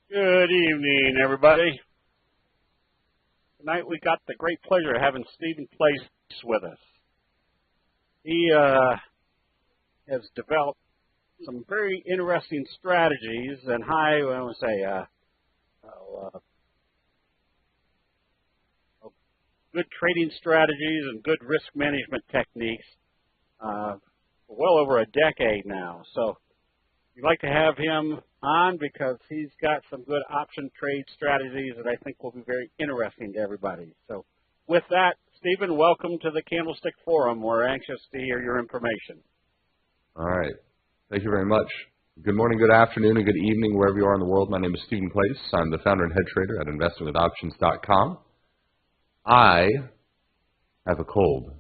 Good evening, everybody. Tonight we got the great pleasure of having Stephen Place with us. He has developed some very interesting strategies and good trading strategies and good risk management techniques for well over a decade now. So we'd like to have him on because he's got some good option trade strategies that I think will be very interesting to everybody. So with that, Stephen, welcome to the Candlestick Forum. We're anxious to hear your information. All right. Thank you very much. Good morning, good afternoon, and good evening, wherever you are in the world. My name is Stephen Place. I'm the founder and head trader at investingwithoptions.com. I have a cold,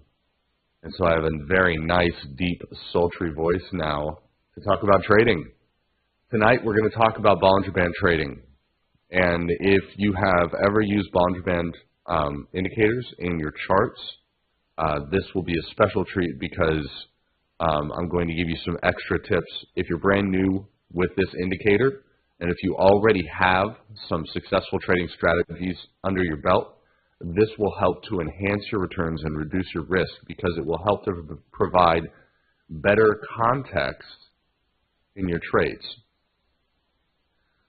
and so I have a very nice, deep, sultry voice now to talk about trading. Tonight we're going to talk about Bollinger Band trading. And if you have ever used Bollinger Band indicators in your charts, this will be a special treat because I'm going to give you some extra tips. If you're brand new with this indicator, and if you already have some successful trading strategies under your belt, this will help to enhance your returns and reduce your risk because it will help to provide better context in your trades.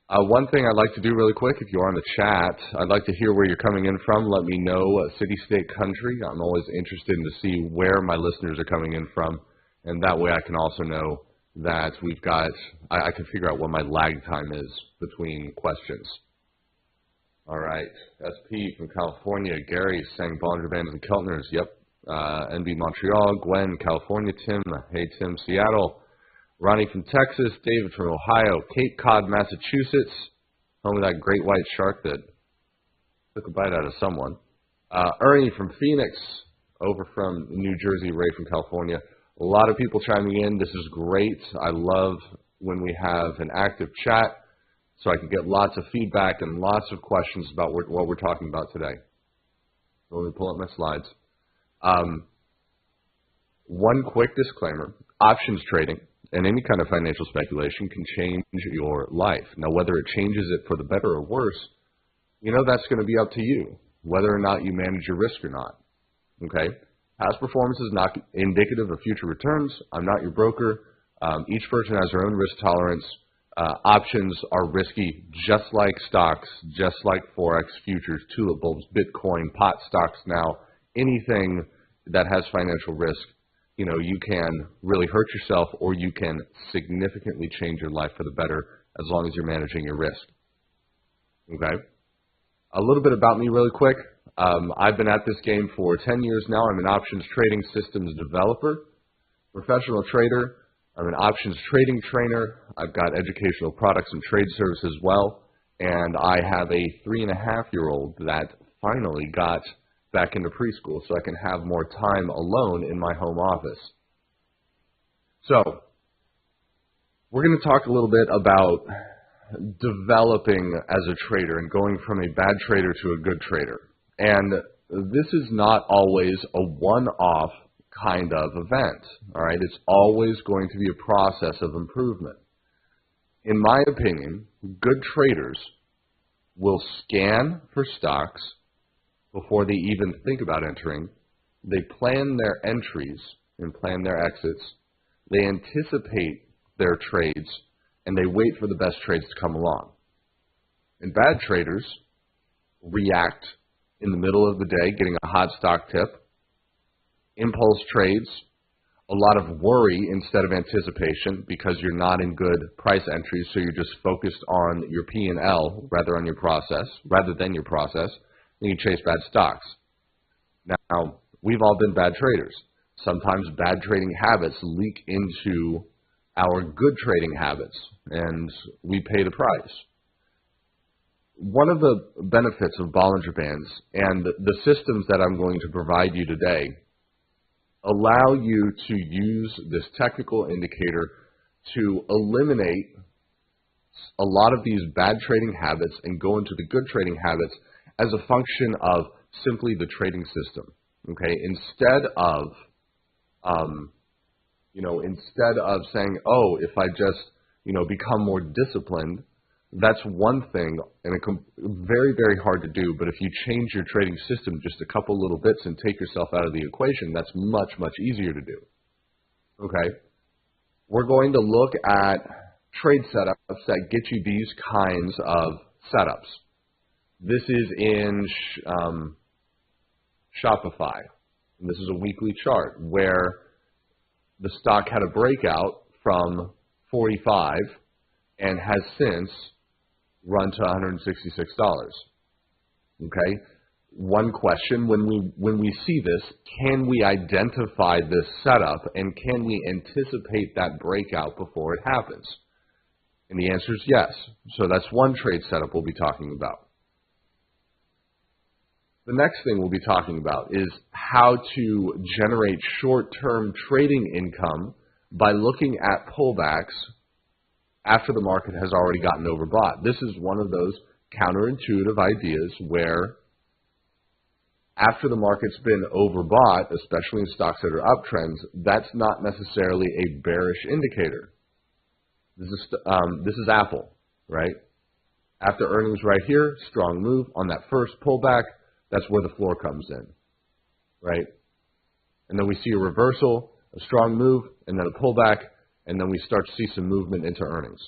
One thing I'd like to do really quick, if you are in the chat, I'd like to hear where you're coming in from. Let me know city, state, country. I'm always interested to see where my listeners are coming in from, and that way I can also know that I can figure out what my lag time is between questions. All right, SP from California, Gary saying Bollinger Bands and Keltners, yep. NB Montreal, Gwen, California, Tim, hey Tim, Seattle. Ronnie from Texas, David from Ohio, Cape Cod, Massachusetts, home of that great white shark that took a bite out of someone. Ernie from Phoenix, over from New Jersey, Ray from California. A lot of people chiming in. This is great. I love when we have an active chat so I can get lots of feedback and lots of questions about what we're talking about today. Let me pull up my slides. One quick disclaimer, options trading and any kind of financial speculation can change your life. Now, whether it changes it for the better or worse, that's going to be up to you, whether or not you manage your risk or not. Okay? Past performance is not indicative of future returns. I'm not your broker. Each person has their own risk tolerance. Options are risky, just like stocks, just like Forex, futures, tulip bulbs, Bitcoin, pot stocks now, anything that has financial risk. You can really hurt yourself or you can significantly change your life for the better as long as you're managing your risk. Okay? A little bit about me really quick. I've been at this game for 10 years now. I'm an options trading systems developer, professional trader. I'm an options trading trainer. I've got educational products and trade service as well. And I have a 3.5-year-old that finally got back into preschool so I can have more time alone in my home office. So, we're going to talk a little bit about developing as a trader and going from a bad trader to a good trader. And this is not always a one-off kind of event, all right? It's always going to be a process of improvement. In my opinion, good traders will scan for stocks before they even think about entering. They plan their entries and plan their exits. They anticipate their trades, and they wait for the best trades to come along. And bad traders react in the middle of the day, getting a hot stock tip, impulse trades, a lot of worry instead of anticipation because you're not in good price entries, so you're just focused on your P&L rather than your process, and you chase bad stocks. Now, we've all been bad traders. Sometimes bad trading habits leak into our good trading habits, and we pay the price. One of the benefits of Bollinger Bands and the systems that I'm going to provide you today allow you to use this technical indicator to eliminate a lot of these bad trading habits and go into the good trading habits as a function of simply the trading system. Okay, instead of saying, oh, if I just become more disciplined, That's one thing, and very, very hard to do, but if you change your trading system just a couple little bits and take yourself out of the equation, that's much, much easier to do. Okay? We're going to look at trade setups that get you these kinds of setups. This is in Shopify. And this is a weekly chart where the stock had a breakout from 45 and has since run to $166. Okay? One question, when we see this, can we identify this setup and can we anticipate that breakout before it happens? And the answer is yes. So that's one trade setup we'll be talking about. The next thing we'll be talking about is how to generate short-term trading income by looking at pullbacks after the market has already gotten overbought. This is one of those counterintuitive ideas where after the market's been overbought, especially in stocks that are uptrends, that's not necessarily a bearish indicator. This is Apple, right? After earnings right here, strong move on that first pullback, that's where the floor comes in, right? And then we see a reversal, a strong move, and then a pullback, and then we start to see some movement into earnings.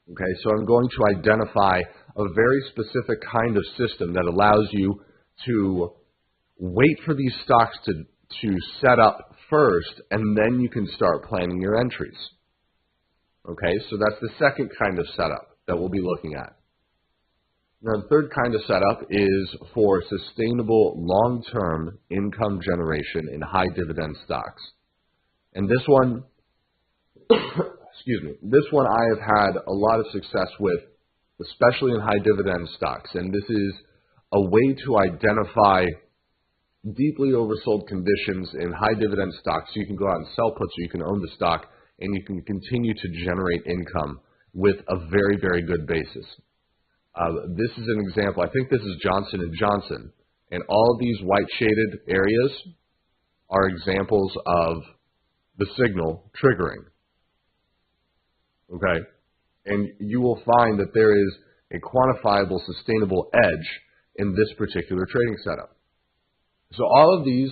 Okay, so I'm going to identify a very specific kind of system that allows you to wait for these stocks to set up first, and then you can start planning your entries. Okay, so that's the second kind of setup that we'll be looking at. Now, the third kind of setup is for sustainable long-term income generation in high dividend stocks. And this one, excuse me, this one I have had a lot of success with, especially in high dividend stocks. And this is a way to identify deeply oversold conditions in high dividend stocks. So you can go out and sell puts, or you can own the stock, and you can continue to generate income with a very, very good basis. This is an example. I think this is Johnson & Johnson. And all of these white shaded areas are examples of the signal triggering. Okay? And you will find that there is a quantifiable, sustainable edge in this particular trading setup. So all of these,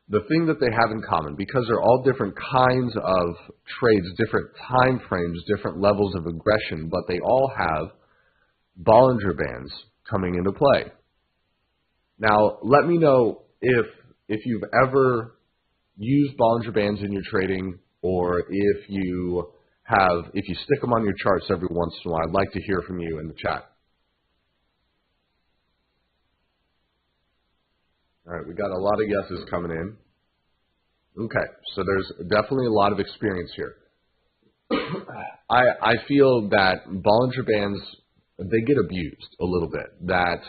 the thing that they have in common, because they're all different kinds of trades, different time frames, different levels of aggression, but they all have Bollinger Bands coming into play. Now, let me know if you've ever used Bollinger Bands in your trading, or if you stick them on your charts every once in a while. I'd like to hear from you in the chat. All right, we got a lot of yeses coming in. Okay, so there's definitely a lot of experience here. I feel that Bollinger Bands, they get abused a little bit. That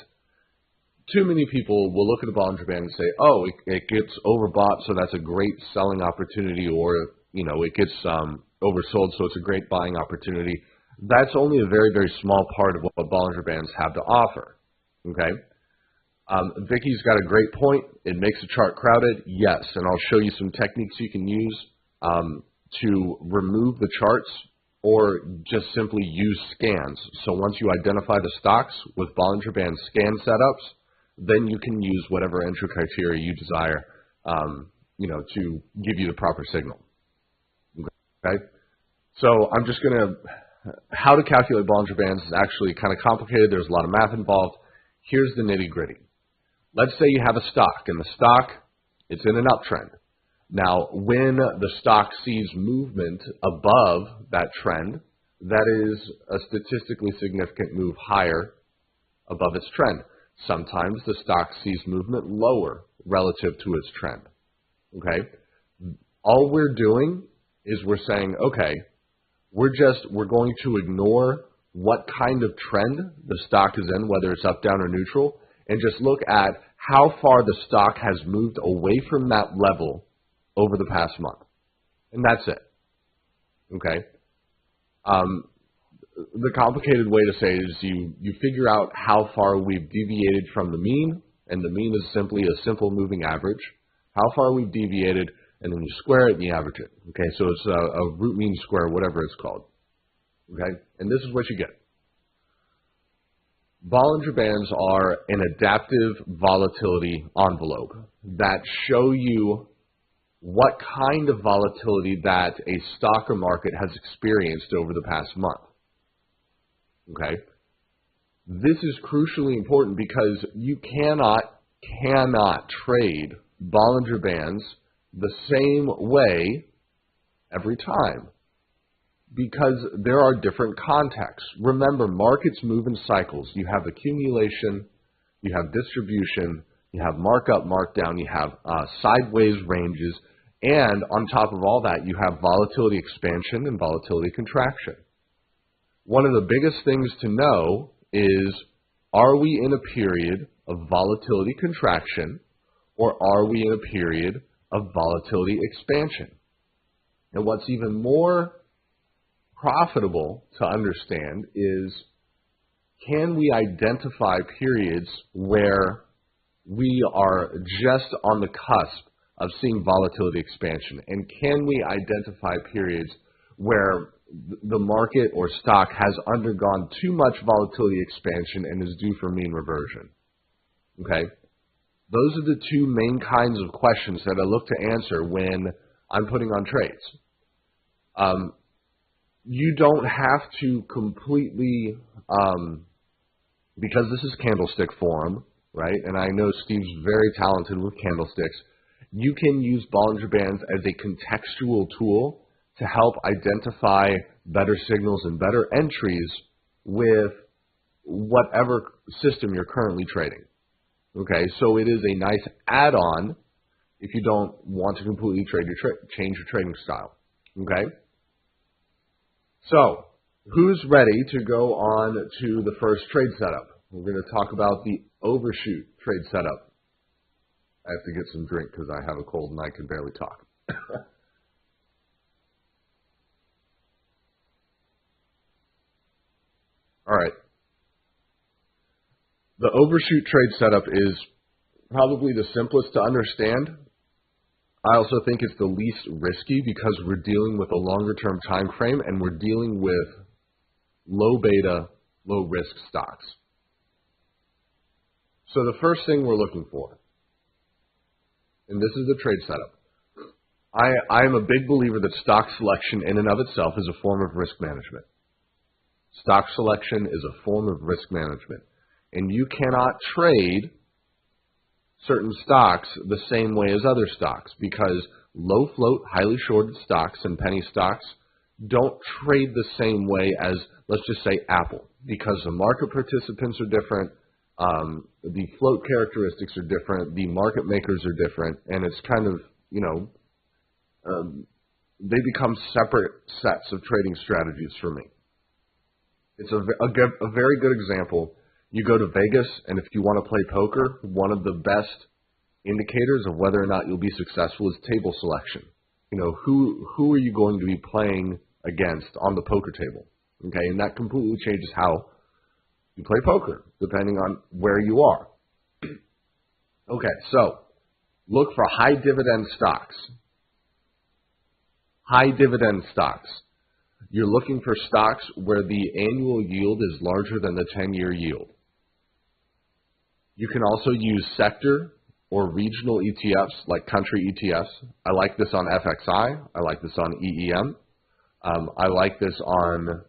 too many people will look at a Bollinger Band and say, oh, it gets overbought, so that's a great selling opportunity, or, you know, it gets oversold, so it's a great buying opportunity. That's only a very, very small part of what Bollinger Bands have to offer, okay? Vicky's got a great point. It makes the chart crowded, yes, and I'll show you some techniques you can use to remove the charts or just simply use scans. So once you identify the stocks with Bollinger Band scan setups, then you can use whatever entry criteria you desire, to give you the proper signal. Okay? So I'm just going to, how to calculate Bollinger Bands is actually kind of complicated. There's a lot of math involved. Here's the nitty gritty. Let's say you have a stock, and the stock, it's in an uptrend. Now, when the stock sees movement above that trend, that is a statistically significant move higher above its trend. Sometimes the stock sees movement lower relative to its trend. Okay? All we're doing is we're saying, okay, we're going to ignore what kind of trend the stock is in, whether it's up, down, or neutral, and just look at how far the stock has moved away from that level over the past month. And that's it. Okay? The complicated way to say it is you figure out how far we've deviated from the mean, and the mean is simply a simple moving average. How far we've deviated, and then you square it and you average it. Okay, so it's a root mean square, whatever it's called. Okay, and this is what you get. Bollinger Bands are an adaptive volatility envelope that show you what kind of volatility that a stock or market has experienced over the past month. Okay? This is crucially important because you cannot trade Bollinger Bands the same way every time, because there are different contexts. Remember, markets move in cycles. You have accumulation, you have distribution, you have markup, markdown, you have sideways ranges, and on top of all that, you have volatility expansion and volatility contraction. One of the biggest things to know is, are we in a period of volatility contraction, or are we in a period of volatility expansion? And what's even more profitable to understand is, can we identify periods where we are just on the cusp of seeing volatility expansion? And can we identify periods where the market or stock has undergone too much volatility expansion and is due for mean reversion? Okay? Those are the two main kinds of questions that I look to answer when I'm putting on trades. You don't have to completely, because this is candlestick form, right? And I know Steve's very talented with candlesticks. You can use Bollinger Bands as a contextual tool to help identify better signals and better entries with whatever system you're currently trading. Okay, so it is a nice add-on if you don't want to completely change your trading style. Okay? So, who's ready to go on to the first trade setup? We're going to talk about the Overshoot trade setup. I have to get some drink because I have a cold and I can barely talk. All right. The Overshoot trade setup is probably the simplest to understand. I also think it's the least risky because we're dealing with a longer term time frame and we're dealing with low beta, low risk stocks. So the first thing we're looking for, and this is the trade setup. I am a big believer that stock selection in and of itself is a form of risk management. Stock selection is a form of risk management. And you cannot trade certain stocks the same way as other stocks, because low float, highly shorted stocks and penny stocks don't trade the same way as, let's just say, Apple, because the market participants are different, the float characteristics are different, the market makers are different, and it's kind of, they become separate sets of trading strategies for me. It's a very good example. You go to Vegas, and if you want to play poker, one of the best indicators of whether or not you'll be successful is table selection. Who are you going to be playing against on the poker table? Okay, and that completely changes how you play poker, depending on where you are. Okay, so look for high dividend stocks. High dividend stocks. You're looking for stocks where the annual yield is larger than the 10-year yield. You can also use sector or regional ETFs like country ETFs. I like this on FXI. I like this on EEM. I like this on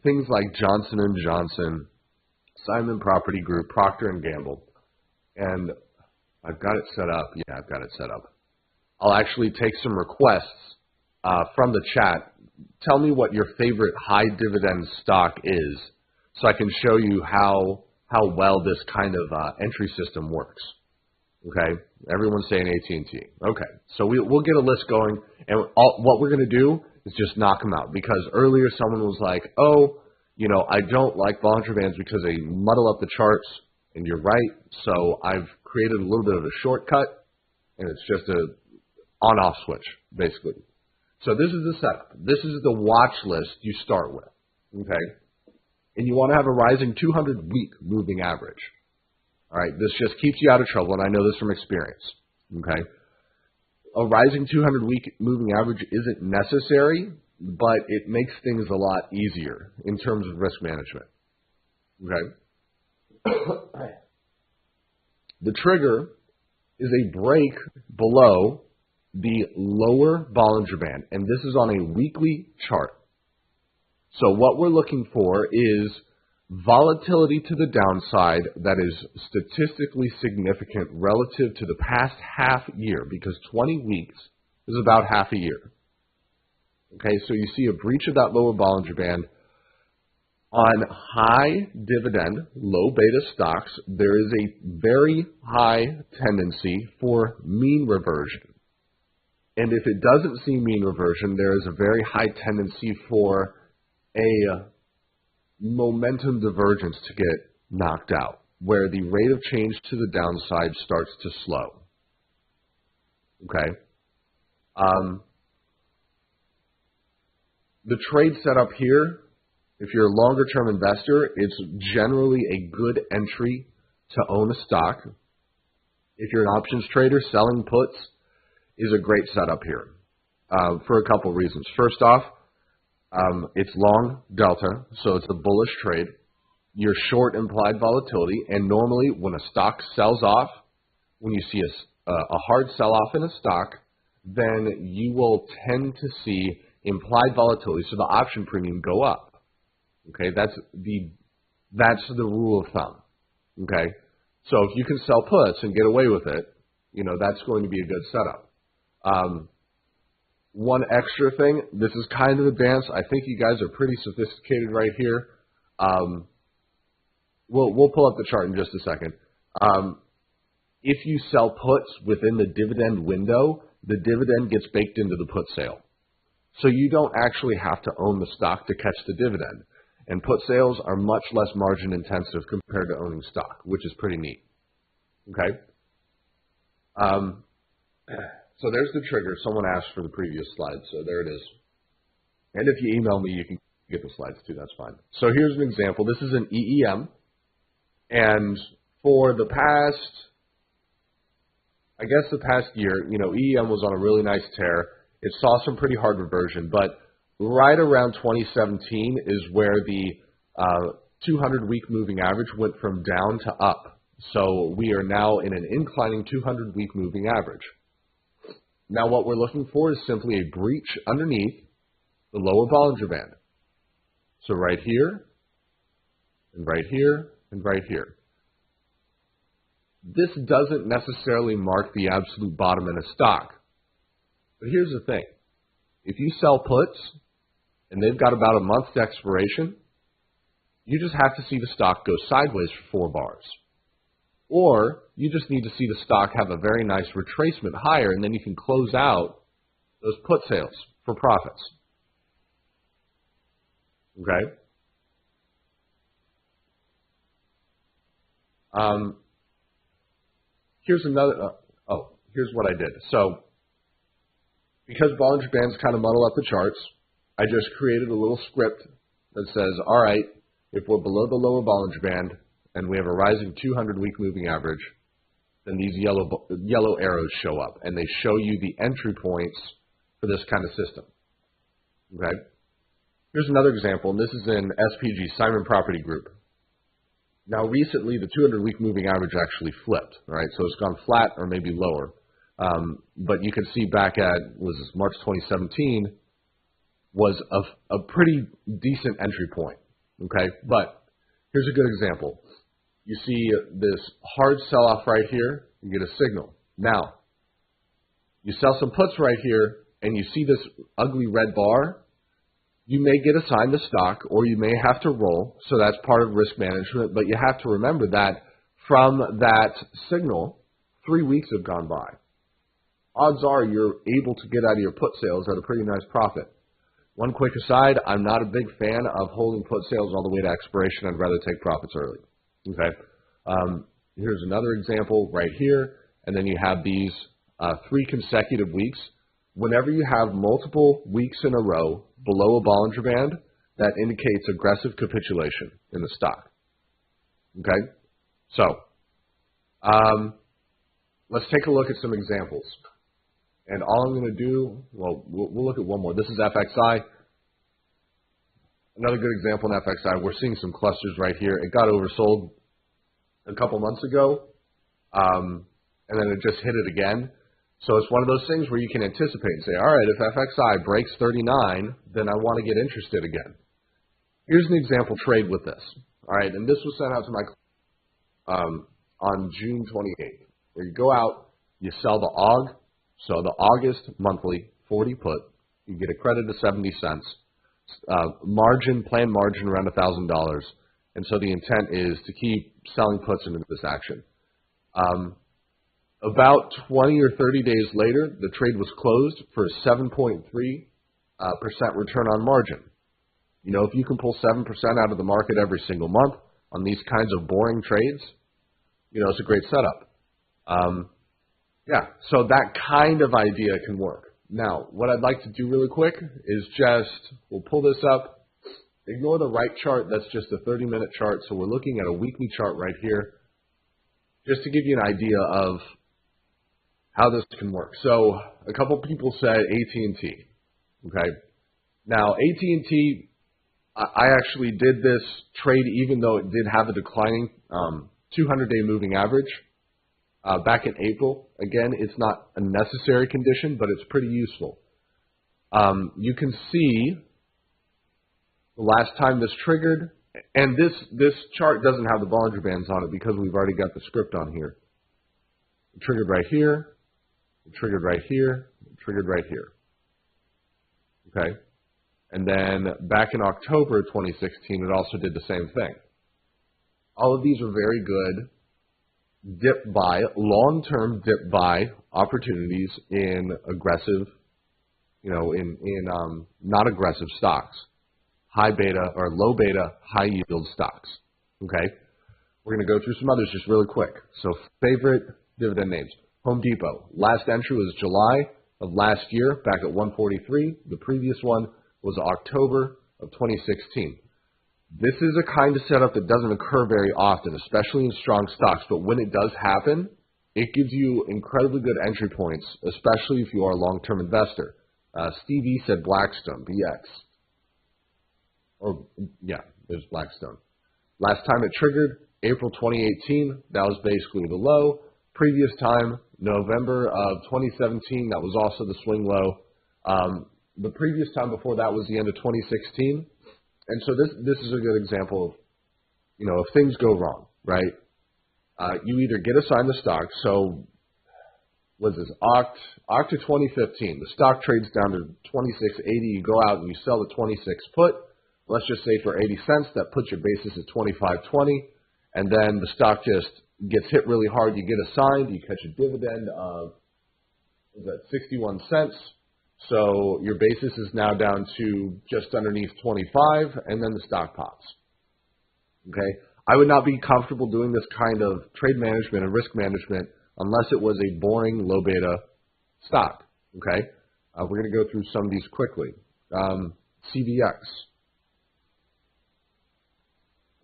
things like Johnson & Johnson, Simon Property Group, Procter & Gamble. And I've got it set up. Yeah, I've got it set up. I'll actually take some requests from the chat. Tell me what your favorite high dividend stock is so I can show you how well this kind of entry system works. Okay? Everyone's saying AT&T. Okay. So we'll get a list going, and what we're going to do is just knock them out, because earlier someone was like, I don't like Bollinger Bands because they muddle up the charts, and you're right. So I've created a little bit of a shortcut, and it's just a on-off switch, basically. So this is the setup. This is the watch list you start with, okay? And you want to have a rising 200-week moving average. All right, this just keeps you out of trouble, and I know this from experience, okay? A rising 200-week moving average isn't necessary, but it makes things a lot easier in terms of risk management. Okay? The trigger is a break below the lower Bollinger Band, and this is on a weekly chart. So what we're looking for is volatility to the downside that is statistically significant relative to the past half year, because 20 weeks is about half a year. Okay, so you see a breach of that lower Bollinger Band. On high dividend, low beta stocks, there is a very high tendency for mean reversion. And if it doesn't see mean reversion, there is a very high tendency for a momentum divergence to get knocked out, where the rate of change to the downside starts to slow. Okay? The trade setup here, if you're a longer-term investor, it's generally a good entry to own a stock. If you're an options trader, selling puts is a great setup here for a couple reasons. First off, it's long delta, so it's a bullish trade. You're short implied volatility, and normally when a stock sells off, when you see a hard sell-off in a stock, then you will tend to see implied volatility, so the option premium go up. Okay, that's the rule of thumb. Okay, so if you can sell puts and get away with it, that's going to be a good setup. One extra thing, this is kind of advanced. I think you guys are pretty sophisticated right here. We'll pull up the chart in just a second. If you sell puts within the dividend window, the dividend gets baked into the put sale. So you don't actually have to own the stock to catch the dividend. And put sales are much less margin intensive compared to owning stock, which is pretty neat. Okay? So there's the trigger. Someone asked for the previous slide, so there it is. And if you email me, you can get the slides too. That's fine. So here's an example. This is an EEM. And for the past, I guess the past year, EEM was on a really nice tear. It saw some pretty hard reversion, but right around 2017 is where the 200-week moving average went from down to up. So we are now in an inclining 200-week moving average. Now what we're looking for is simply a breach underneath the lower Bollinger Band. So right here, and right here, and right here. This doesn't necessarily mark the absolute bottom in a stock. But here's the thing. If you sell puts, and they've got about a month's expiration, you just have to see the stock go sideways for 4 bars. Or you just need to see the stock have a very nice retracement higher, and then you can close out those put sales for profits. Okay? Here's another, here's what I did. So, because Bollinger Bands kind of muddle up the charts, I just created a little script that says, all right, if we're below the lower Bollinger Band and we have a rising 200-week moving average, then these yellow arrows show up, and they show you the entry points for this kind of system. Okay? Here's another example, and this is in SPG, Simon Property Group. Now, recently, the 200-week moving average actually flipped, right? So it's gone flat or maybe lower. But you can see back at, March 2017, was a pretty decent entry point, okay? But here's a good example. You see this hard sell-off right here, you get a signal. Now, you sell some puts right here, and you see this ugly red bar, you may get assigned the stock, or you may have to roll, so that's part of risk management, but you have to remember that from that signal, 3 weeks have gone by. Odds are you're able to get out of your put sales at a pretty nice profit. One quick aside, I'm not a big fan of holding put sales all the way to expiration. I'd rather take profits early. Okay. Here's another example right here, and then you have these 3 consecutive weeks. Whenever you have multiple weeks in a row below a Bollinger Band, that indicates aggressive capitulation in the stock. Okay? So, let's take a look at some examples. And all I'm going to do, well, we'll look at one more. This is FXI. Another good example in FXI, we're seeing some clusters right here. It got oversold a couple months ago, and then it just hit it again. So it's one of those things where you can anticipate and say, all right, if FXI breaks 39, then I want to get interested again. Here's an example trade with this. All right, and this was sent out to my on June 28th, where you go out, you sell the AUG, so the August monthly 40 put, you get a credit of 70 cents, planned margin around $1,000, and so the intent is to keep selling puts into this action. About 20 or 30 days later, the trade was closed for a 7.3% return on margin. You know, if you can pull 7% out of the market every single month on these kinds of boring trades, you know, it's a great setup. Yeah, so that kind of idea can work. Now, what I'd like to do really quick is we'll pull this up. Ignore the right chart. That's just a 30-minute chart. So we're looking at a weekly chart right here, just to give you an idea of how this can work. So a couple people said AT&T. Okay. Now, AT&T, I actually did this trade even though it did have a declining 200-day moving average. Back in April. Again, it's not a necessary condition, but it's pretty useful. You can see the last time this triggered, and this chart doesn't have the Bollinger Bands on it because we've already got the script on here. It triggered right here, it triggered right here, it triggered right here. Okay? And then back in October 2016, it also did the same thing. All of these are very good dip buy, long-term dip buy opportunities in aggressive, you know, in not aggressive stocks, high beta or low beta, high yield stocks. Okay, we're going to go through some others just really quick. So favorite dividend names: Home Depot. Last entry was July of last year, back at 143. The previous one was October of 2016. This is a kind of setup that doesn't occur very often, especially in strong stocks, but when it does happen, it gives you incredibly good entry points, especially if you are a long-term investor. Steve E said Blackstone, BX. Yeah, there's Blackstone. Last time it triggered, April 2018, that was basically the low. Previous time, November of 2017, that was also the swing low. The previous time before that was the end of 2016. And so this is a good example of, you know, if things go wrong, right? You either get assigned the stock. So, what is this? Oct of 2015. The stock trades down to 26.80. You go out and you sell the 26 put. Let's just say for 80 cents. That puts your basis at 25.20. And then the stock just gets hit really hard. You get assigned. You catch a dividend of, what is that, 61 cents. So your basis is now down to just underneath 25, and then the stock pops. Okay? I would not be comfortable doing this kind of trade management and risk management unless it was a boring low beta stock. Okay? We're going to go through some of these quickly. CVX.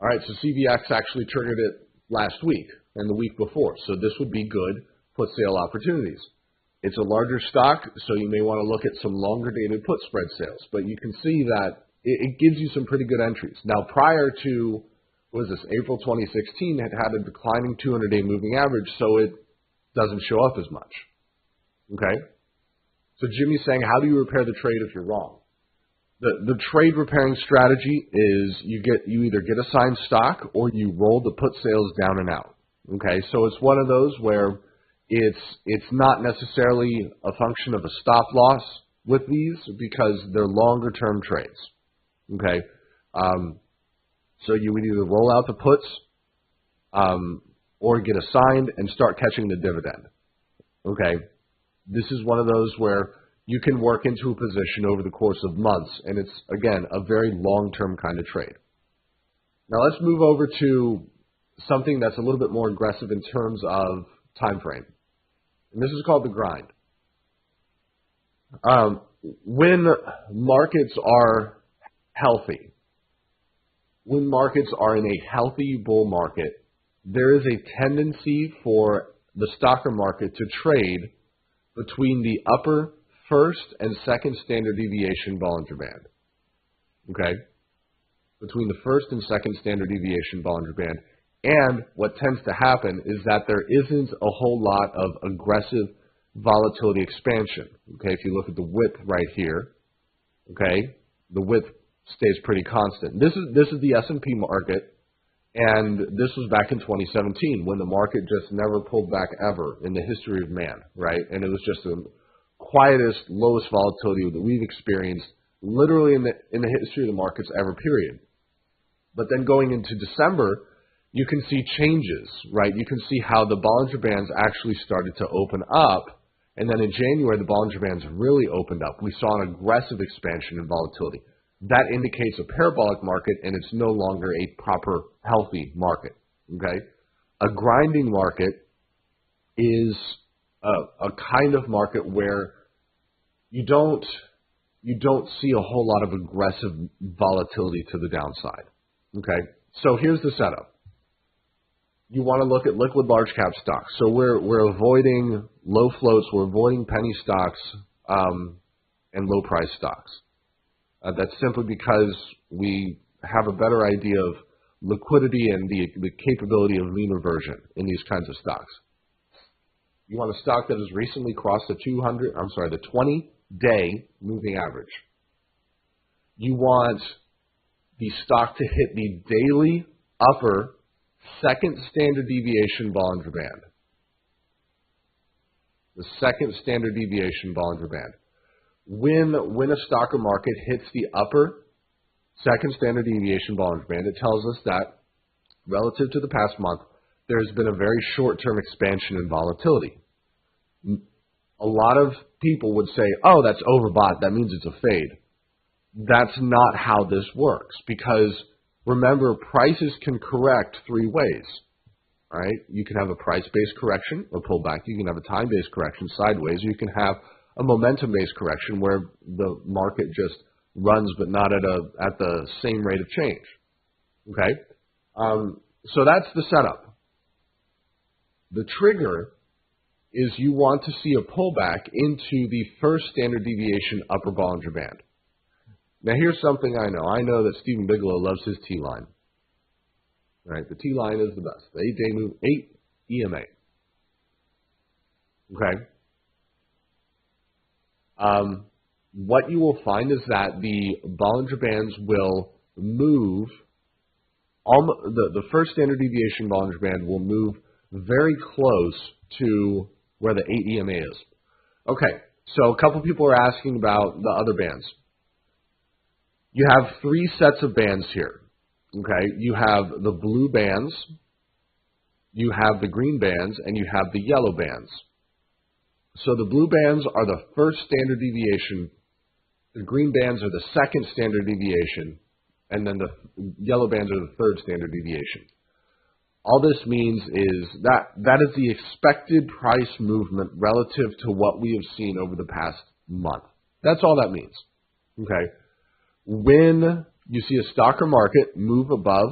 All right, so CVX actually triggered it last week and the week before. So this would be good put sale opportunities. It's a larger stock, so you may want to look at some longer dated put spread sales. But you can see that it gives you some pretty good entries. Now, prior to, what is this, April 2016, it had a declining 200-day moving average, so it doesn't show up as much. Okay? So Jimmy's saying, how do you repair the trade if you're wrong? The trade repairing strategy is you either get assigned stock or you roll the put sales down and out. Okay? So it's one of those where it's not necessarily a function of a stop loss with these because they're longer term trades. Okay, so you would either roll out the puts or get assigned and start catching the dividend. Okay, this is one of those where you can work into a position over the course of months, and it's again a very long term kind of trade. Now let's move over to something that's a little bit more aggressive in terms of time frame. And this is called the grind. When markets are healthy, when markets are in a healthy bull market, there is a tendency for the stock market to trade between the upper first and second standard deviation Bollinger Band. Okay? between the first and second standard deviation Bollinger Band. And what tends to happen is that there isn't a whole lot of aggressive volatility expansion. Okay, if you look at the width right here, okay, the width stays pretty constant. This is the S&P market, and this was back in 2017 when the market just never pulled back ever in the history of man, right? And it was just the quietest, lowest volatility that we've experienced literally in the history of the markets ever, period. But then going into December, you can see changes, right? You can see how the Bollinger Bands actually started to open up, and then in January, the Bollinger Bands really opened up. We saw an aggressive expansion in volatility. That indicates a parabolic market, and it's no longer a proper, healthy market, okay? A grinding market is a kind of market where you don't see a whole lot of aggressive volatility to the downside, okay? So here's the setup. You want to look at liquid large cap stocks. So we're avoiding low floats, we're avoiding penny stocks and low price stocks. That's simply because we have a better idea of liquidity and the capability of mean reversion in these kinds of stocks. You want a stock that has recently crossed the 20-day moving average. You want the stock to hit the daily upper second standard deviation Bollinger Band. The second standard deviation Bollinger Band. When a stock or market hits the upper second standard deviation Bollinger Band, it tells us that relative to the past month, there's been a very short-term expansion in volatility. A lot of people would say, oh, that's overbought, that means it's a fade. That's not how this works, because remember, prices can correct three ways, right? You can have a price-based correction, or pullback. You can have a time-based correction, sideways. You can have a momentum-based correction where the market just runs but not at the same rate of change, okay? So that's the setup. The trigger is you want to see a pullback into the first standard deviation upper Bollinger Band. Now, here's something I know. I know that Stephen Bigelow loves his T-line. Right? The T-line is the best. The 8-day move, 8 EMA. Okay? What you will find is that the Bollinger Bands will move, the first standard deviation Bollinger Band will move very close to where the 8 EMA is. Okay, so a couple people are asking about the other bands. You have three sets of bands here, okay? You have the blue bands, you have the green bands, and you have the yellow bands. So the blue bands are the first standard deviation, the green bands are the second standard deviation, and then the yellow bands are the third standard deviation. All this means is that is the expected price movement relative to what we have seen over the past month. That's all that means, okay? When you see a stock or market move above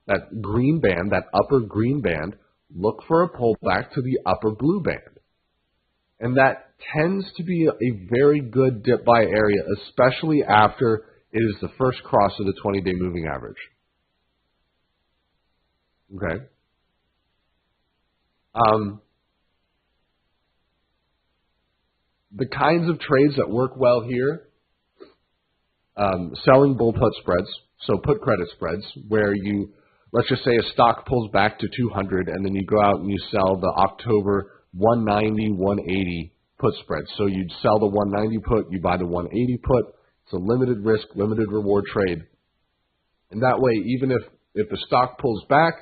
that green band, that upper green band, look for a pullback to the upper blue band. And that tends to be a very good dip buy area, especially after it is the first cross of the 20-day moving average. Okay? The kinds of trades that work well here, selling bull put spreads, so put credit spreads, where you, let's just say a stock pulls back to 200 and then you go out and you sell the October 190, 180 put spread. So you'd sell the 190 put, you buy the 180 put. It's a limited risk, limited reward trade. And that way, even if the stock pulls back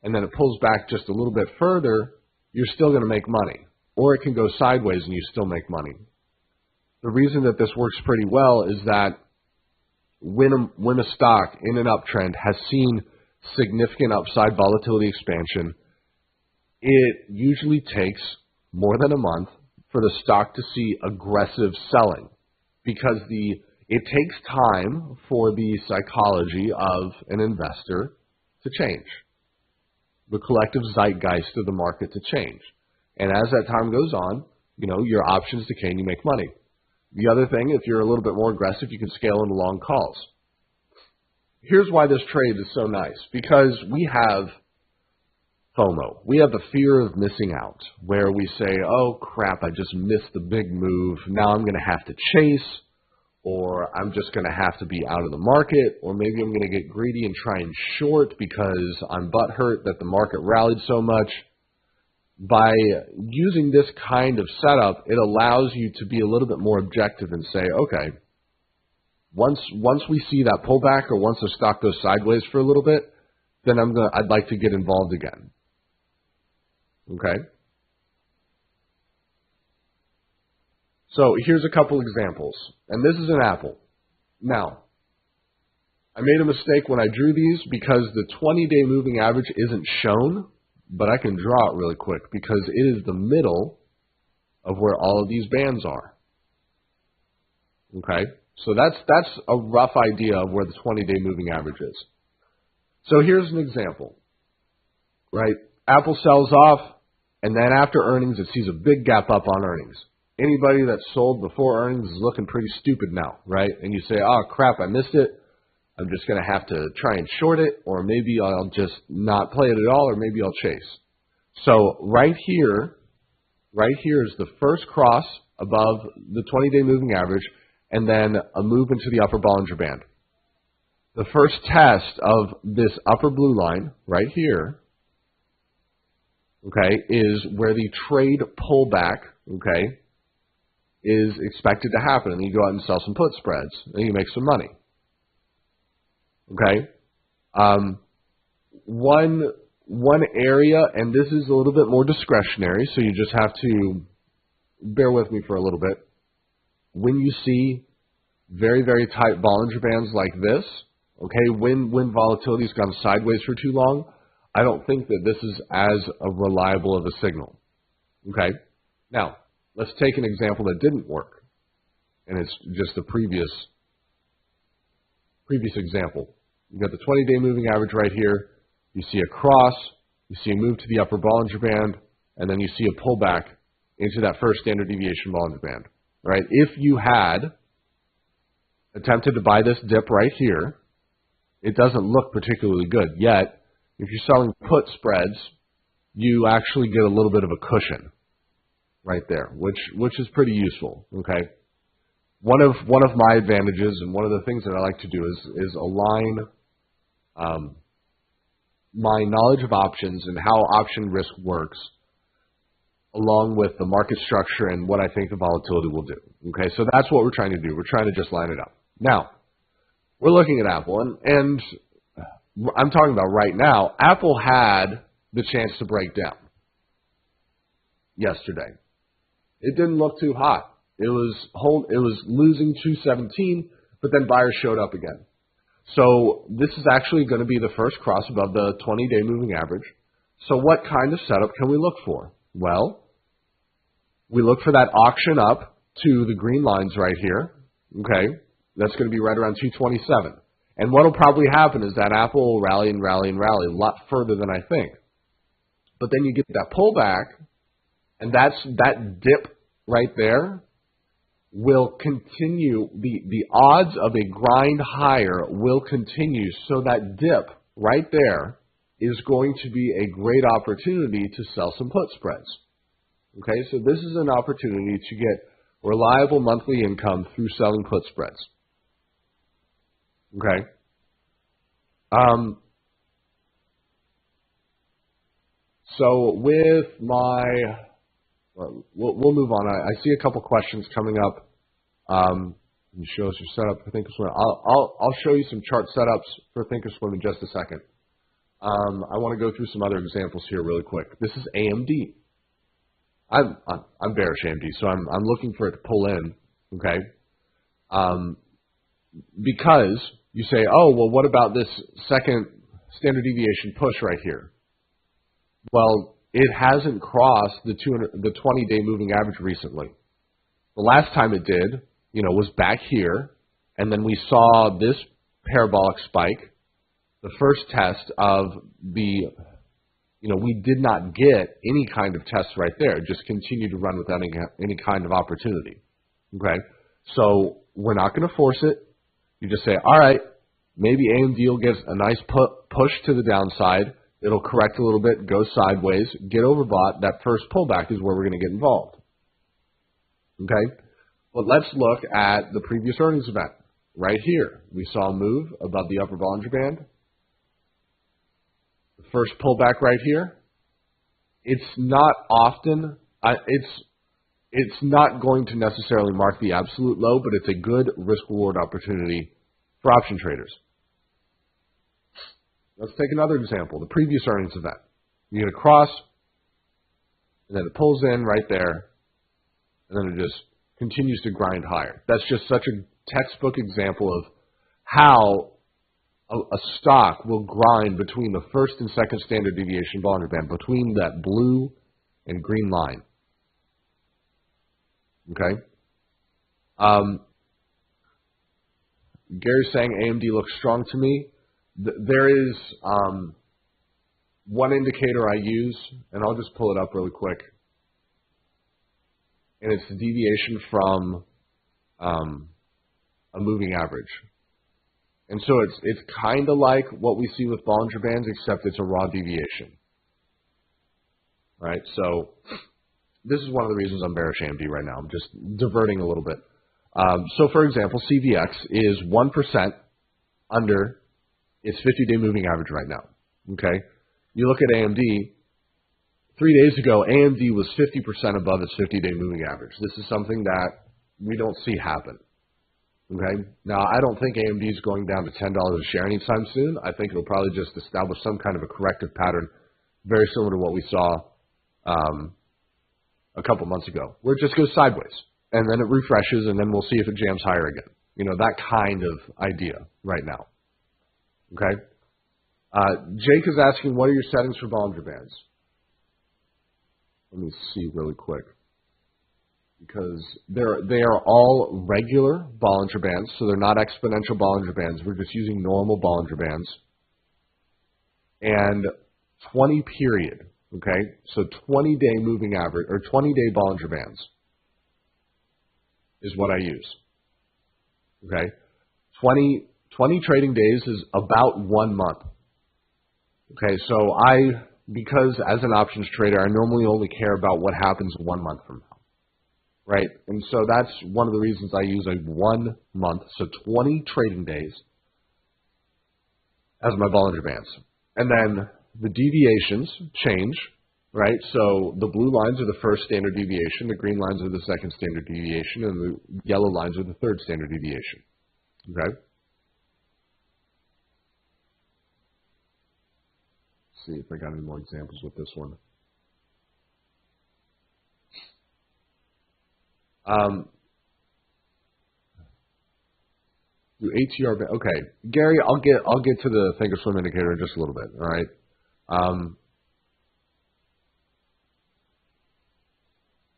and then it pulls back just a little bit further, you're still going to make money. Or it can go sideways and you still make money. The reason that this works pretty well is that when a stock in an uptrend has seen significant upside volatility expansion, it usually takes more than a month for the stock to see aggressive selling, because it takes time for the psychology of an investor to change, the collective zeitgeist of the market to change. And as that time goes on, your options decay and you make money. The other thing, if you're a little bit more aggressive, you can scale into long calls. here's why this trade is so nice. Because we have FOMO. We have the fear of missing out, where we say, oh, crap, I just missed the big move. Now I'm going to have to chase, or I'm just going to have to be out of the market, or maybe I'm going to get greedy and try and short because I'm butthurt that the market rallied so much. By using this kind of setup, it allows you to be a little bit more objective and say, okay, once we see that pullback, or once the stock goes sideways for a little bit, then I'd like to get involved again. Okay? So here's a couple examples. And this is an Apple. Now, I made a mistake when I drew these because the 20-day moving average isn't shown, but I can draw it really quick because it is the middle of where all of these bands are. Okay? So that's a rough idea of where the 20-day moving average is. So here's an example. Right? Apple sells off, and then after earnings, it sees a big gap up on earnings. Anybody that sold before earnings is looking pretty stupid now, right? And you say, oh, crap, I missed it. I'm just going to have to try and short it, or maybe I'll just not play it at all, or maybe I'll chase. So right here is the first cross above the 20-day moving average, and then a move into the upper Bollinger Band. The first test of this upper blue line right here, okay, is where the trade pullback, okay, is expected to happen. And then you go out and sell some put spreads, and you make some money. Okay? One area, and this is a little bit more discretionary, so you just have to bear with me for a little bit. When you see very, very tight Bollinger Bands like this, okay, when volatility's gone sideways for too long, I don't think that this is as reliable of a signal. Okay? Now, let's take an example that didn't work, and it's just a previous example. You've got the 20-day moving average right here. You see a cross. You see a move to the upper Bollinger Band, and then you see a pullback into that first standard deviation Bollinger Band. Right? If you had attempted to buy this dip right here, it doesn't look particularly good. Yet, if you're selling put spreads, you actually get a little bit of a cushion right there, which is pretty useful. Okay? One of my advantages, and one of the things that I like to do is align my knowledge of options and how option risk works along with the market structure and what I think the volatility will do. Okay, so that's what we're trying to do. We're trying to just line it up. Now, we're looking at Apple, and I'm talking about right now. Apple had the chance to break down yesterday. It didn't look too hot. It was losing 217, but then buyers showed up again. So this is actually going to be the first cross above the 20-day moving average. So what kind of setup can we look for? Well, we look for that auction up to the green lines right here. Okay, that's going to be right around 227. And what will probably happen is that Apple will rally and rally and rally a lot further than I think. But then you get that pullback, and that dip right there will continue, the odds of a grind higher will continue, so that dip right there is going to be a great opportunity to sell some put spreads. Okay, so this is an opportunity to get reliable monthly income through selling put spreads. Okay. So with my, we'll move on. I see a couple questions coming up. You show us your setup for Thinkorswim. I'll show you some chart setups for Thinkorswim in just a second. I want to go through some other examples here really quick. This is AMD. I'm bearish AMD, so I'm looking for it to pull in. Okay. Because you say, oh well, what about this second standard deviation push right here? Well, it hasn't crossed the 20-day moving average recently. The last time it did, was back here, and then we saw this parabolic spike. The first test of the, we did not get any kind of test right there. It just continued to run without any kind of opportunity. Okay, so we're not going to force it. You just say, all right, Maybe AMD will get a nice push to the downside. It'll correct a little bit, go sideways, get overbought. That first pullback is where we're going to get involved. Okay? But let's look at the previous earnings event. Right here, we saw a move above the upper Bollinger Band. The first pullback right here. It's not often, it's not going to necessarily mark the absolute low, but it's a good risk-reward opportunity for option traders. Let's take another example, the previous earnings event. You get a cross, and then it pulls in right there, and then it just continues to grind higher. That's just such a textbook example of how a stock will grind between the first and second standard deviation Bollinger Band, between that blue and green line. Okay? Gary's saying AMD looks strong to me. There is one indicator I use, and I'll just pull it up really quick. And it's the deviation from a moving average. And so it's kind of like what we see with Bollinger Bands, except it's a raw deviation. Right? So this is one of the reasons I'm bearish AMD right now. I'm just diverting a little bit. So for example, CVX is 1% under its 50-day moving average right now. Okay? You look at AMD, 3 days ago, AMD was 50% above its 50-day moving average. This is something that we don't see happen. Okay? Now, I don't think AMD is going down to $10 a share anytime soon. I think it'll probably just establish some kind of a corrective pattern, very similar to what we saw a couple months ago, where it just goes sideways, and then it refreshes, and then we'll see if it jams higher again. You know, that kind of idea right now. Okay? Jake is asking, what are your settings for Bollinger Bands? Let me see really quick. Because they are all regular Bollinger Bands, so they're not exponential Bollinger Bands. We're just using normal Bollinger Bands. And 20 period, okay? So 20-day moving average, or 20-day Bollinger Bands is what I use. Okay? 20 trading days is about 1 month. Okay, so because as an options trader, I normally only care about what happens 1 month from now. Right, and so that's one of the reasons I use a 1 month, so 20 trading days as my Bollinger Bands. And then the deviations change, right? So the blue lines are the first standard deviation, the green lines are the second standard deviation, and the yellow lines are the third standard deviation. Okay? Let's see if I got any more examples with this one. Do ATR, okay, Gary, I'll get to the Thinkorswim indicator in just a little bit. All right.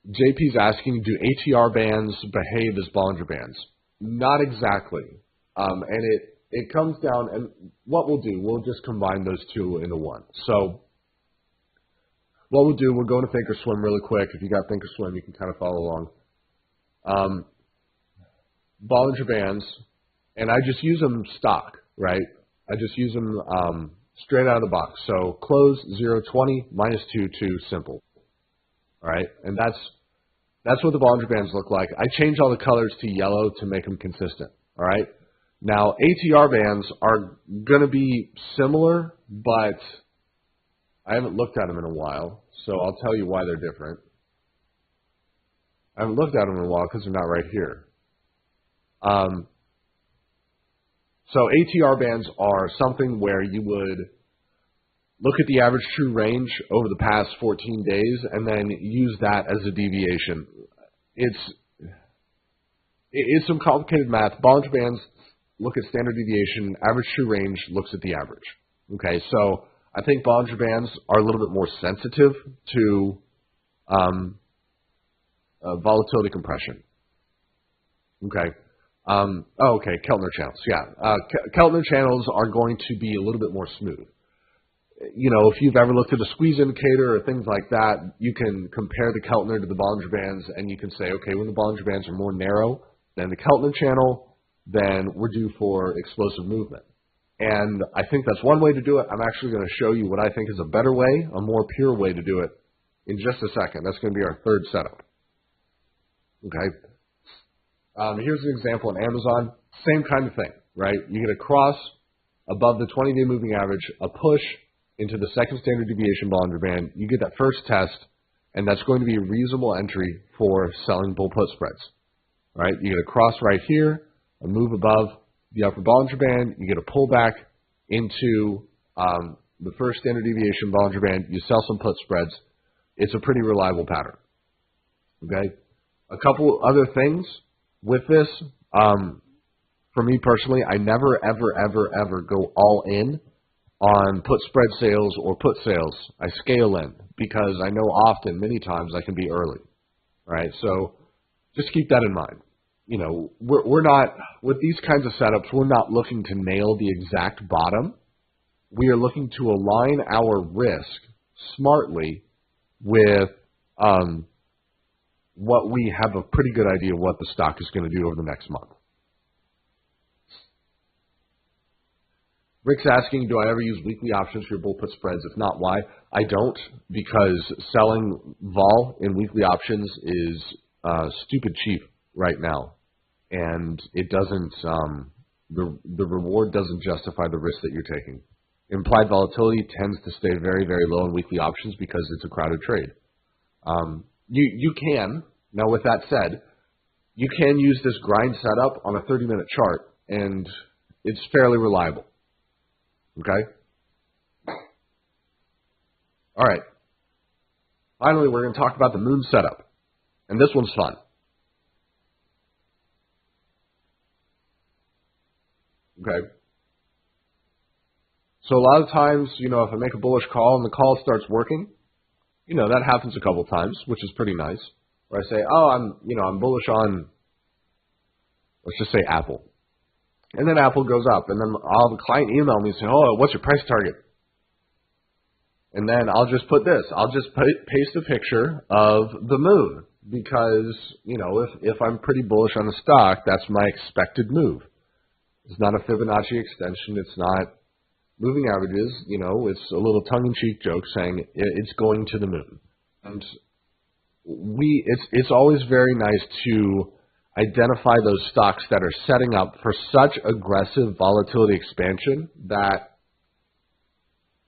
JP's asking, do ATR bands behave as Bollinger Bands? Not exactly. And it comes down, and what we'll do, we'll just combine those two into one. So what we'll do, we'll go into Thinkorswim really quick. If you got Thinkorswim, you can kind of follow along. Bollinger Bands, and I just use them stock, right? I just use them straight out of the box. So close 0.20 minus 2 simple. All right, and that's what the Bollinger Bands look like. I change all the colors to yellow to make them consistent. All right. Now ATR bands are going to be similar, but I haven't looked at them in a while, so I'll tell you why they're different. I haven't looked at them in a while because they're not right here. So ATR bands are something where you would look at the average true range over the past 14 days and then use that as a deviation. It's some complicated math. Bollinger Bands look at standard deviation. Average true range looks at the average. Okay, so I think Bollinger Bands are a little bit more sensitive to volatility compression. Okay. Okay, Keltner channels. Yeah. Keltner channels are going to be a little bit more smooth. You know, if you've ever looked at a squeeze indicator or things like that, you can compare the Keltner to the Bollinger Bands, and you can say, okay, when the Bollinger Bands are more narrow than the Keltner channel, then we're due for explosive movement. And I think that's one way to do it. I'm actually going to show you what I think is a better way, a more pure way to do it in just a second. That's going to be our third setup. Okay. Here's an example on Amazon. Same kind of thing, right? You get a cross above the 20-day moving average, a push into the second standard deviation Bollinger Band. You get that first test, and that's going to be a reasonable entry for selling bull put spreads. All right? You get a cross right here, a move above the upper Bollinger Band. You get a pullback into the first standard deviation Bollinger Band. You sell some put spreads. It's a pretty reliable pattern. Okay? A couple other things with this. For me personally, I never, ever, ever, ever go all in on put spread sales or put sales. I scale in because I know often, many times, I can be early. All right? So just keep that in mind. You know, we're not, with these kinds of setups, we're not looking to nail the exact bottom. We are looking to align our risk smartly with what we have a pretty good idea what the stock is going to do over the next month. Rick's asking, do I ever use weekly options for your bull put spreads? If not, why? I don't, because selling vol in weekly options is stupid cheap right now. And it doesn't, the reward doesn't justify the risk that you're taking. Implied volatility tends to stay very, very low in weekly options because it's a crowded trade. You can, now with that said, you can use this grind setup on a 30-minute chart, and it's fairly reliable. Okay? All right. Finally, we're going to talk about the moon setup. And this one's fun. Okay? So a lot of times, you know, if I make a bullish call and the call starts working, you know, that happens a couple times, which is pretty nice. Where I say, oh, I'm bullish on, let's just say Apple. And then Apple goes up, and then I'll have a client email me and say, oh, what's your price target? And then I'll just put this. I'll just paste a picture of the moon because, you know, if I'm pretty bullish on the stock, that's my expected move. It's not a Fibonacci extension. It's not moving averages. You know, it's a little tongue-in-cheek joke saying it's going to the moon. And it's always very nice to identify those stocks that are setting up for such aggressive volatility expansion that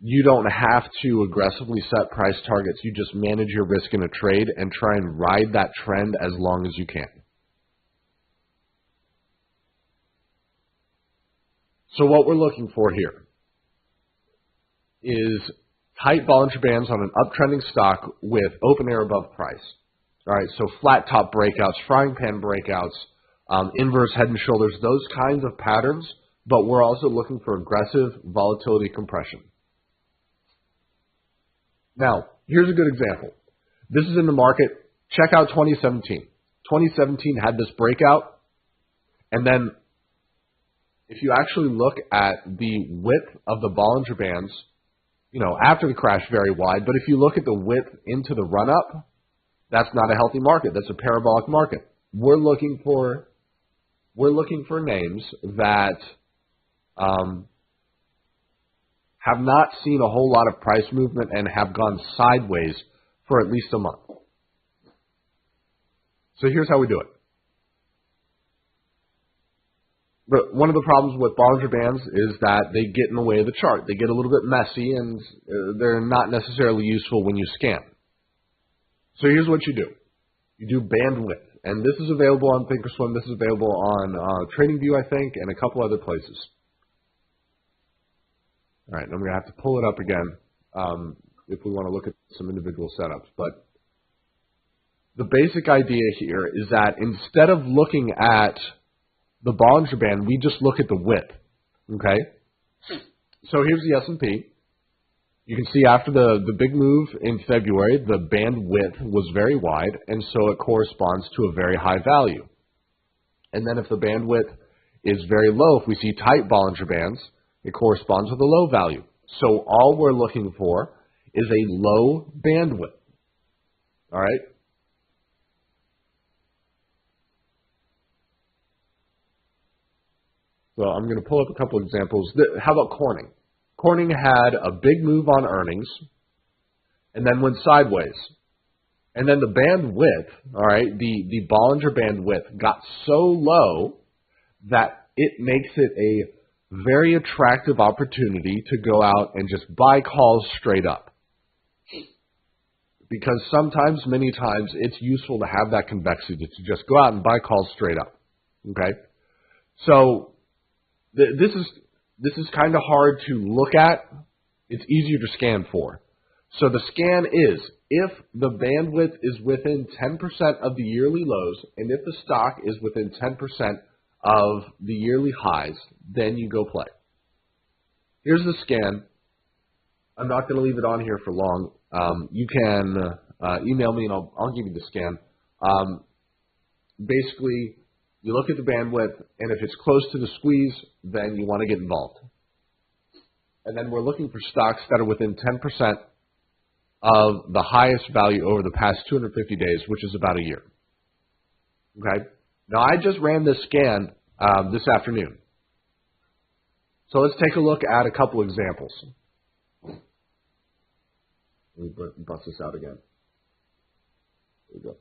you don't have to aggressively set price targets. You just manage your risk in a trade and try and ride that trend as long as you can. So what we're looking for here is tight Bollinger Bands on an uptrending stock with open air above price. All right, so flat top breakouts, frying pan breakouts, inverse head and shoulders, those kinds of patterns, but we're also looking for aggressive volatility compression. Now, here's a good example. This is in the market. Check out 2017. 2017 had this breakout, and then if you actually look at the width of the Bollinger Bands, you know, after the crash, very wide, but if you look at the width into the run-up, that's not a healthy market. That's a parabolic market. We're looking for names that have not seen a whole lot of price movement and have gone sideways for at least a month. So here's how we do it. But one of the problems with Bollinger Bands is that they get in the way of the chart. They get a little bit messy, and they're not necessarily useful when you scan. So here's what you do. You do bandwidth. And this is available on Thinkorswim. This is available on TradingView, I think, and a couple other places. All right, and I'm going to have to pull it up again if we want to look at some individual setups. But the basic idea here is that instead of looking at the Bollinger Band, we just look at the width. Okay? So here's the S&P. You can see after the big move in February, the band width was very wide, and so it corresponds to a very high value. And then if the bandwidth is very low, if we see tight Bollinger Bands, it corresponds with a low value. So all we're looking for is a low bandwidth. All right? So I'm going to pull up a couple examples. How about Corning? Corning had a big move on earnings and then went sideways. And then the bandwidth, all right, the Bollinger Band width got so low that it makes it a very attractive opportunity to go out and just buy calls straight up. Because sometimes, many times, it's useful to have that convexity to just go out and buy calls straight up. Okay? So this is kind of hard to look at. It's easier to scan for. So the scan is, if the bandwidth is within 10% of the yearly lows, and if the stock is within 10% of the yearly highs, then you go play. Here's the scan. I'm not going to leave it on here for long. You can email me and I'll give you the scan. Basically, you look at the bandwidth, and if it's close to the squeeze, then you want to get involved. And then we're looking for stocks that are within 10% of the highest value over the past 250 days, which is about a year. Okay? Now, I just ran this scan this afternoon. So let's take a look at a couple examples. Let me bust this out again. There we go.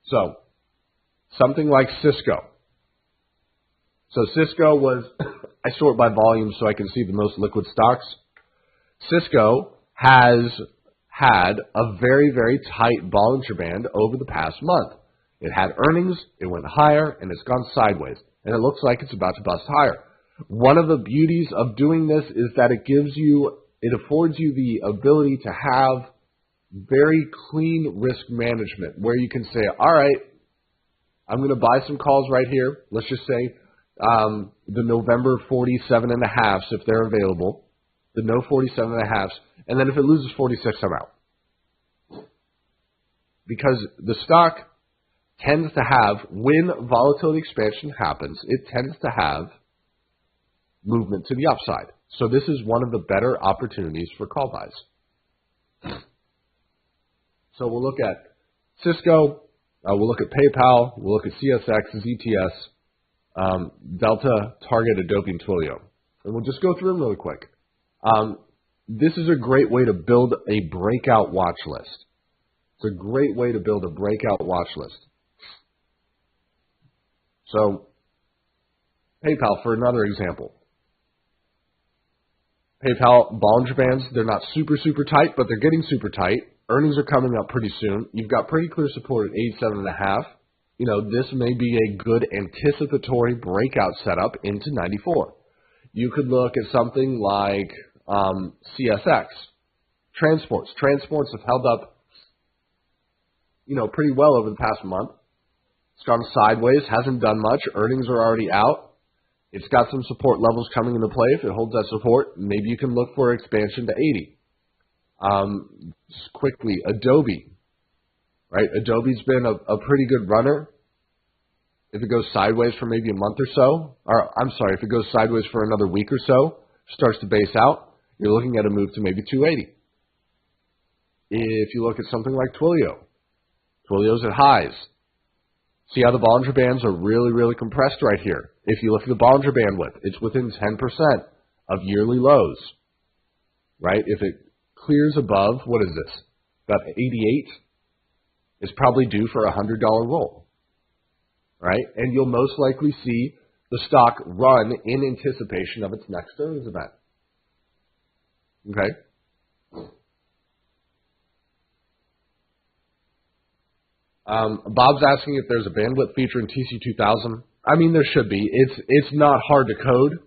So, something like Cisco. So Cisco was, I sort by volume so I can see the most liquid stocks. Cisco has had a very, very tight Bollinger Band over the past month. It had earnings, it went higher, and it's gone sideways. And it looks like it's about to bust higher. One of the beauties of doing this is that it affords you the ability to have very clean risk management where you can say, all right, I'm going to buy some calls right here. Let's just say the November 47.5s if they're available. The no 47.5s, and then if it loses 46, I'm out. Because the stock tends to have, when volatility expansion happens, it tends to have movement to the upside. So this is one of the better opportunities for call buys. So we'll look at Cisco, we'll look at PayPal, we'll look at CSX, ZTS, Delta, Target, Adobe, and Twilio. And we'll just go through them really quick. This is a great way to build a breakout watch list. It's a great way to build a breakout watch list. So, PayPal, for another example. PayPal Bollinger Bands, they're not super, super tight, but they're getting super tight. Earnings are coming up pretty soon. You've got pretty clear support at 87.5. You know, this may be a good anticipatory breakout setup into 94. You could look at something like CSX, transports. Transports have held up, pretty well over the past month. It's gone sideways, hasn't done much. Earnings are already out. It's got some support levels coming into play. If it holds that support, maybe you can look for expansion to 80. Just quickly, Adobe, right? Adobe's been a pretty good runner. If it goes sideways for maybe a month or so, if it goes sideways for another week or so, starts to base out, you're looking at a move to maybe 280. If you look at something like Twilio, Twilio's at highs. See how the Bollinger Bands are really, really compressed right here. If you look at the Bollinger Band width, it's within 10% of yearly lows, right? If it clears above, what is this? About 88, it's probably due for a $100 roll, right? And you'll most likely see the stock run in anticipation of its next earnings event. Okay? Bob's asking if there's a bandwidth feature in TC2000. I mean, there should be. It's not hard to code.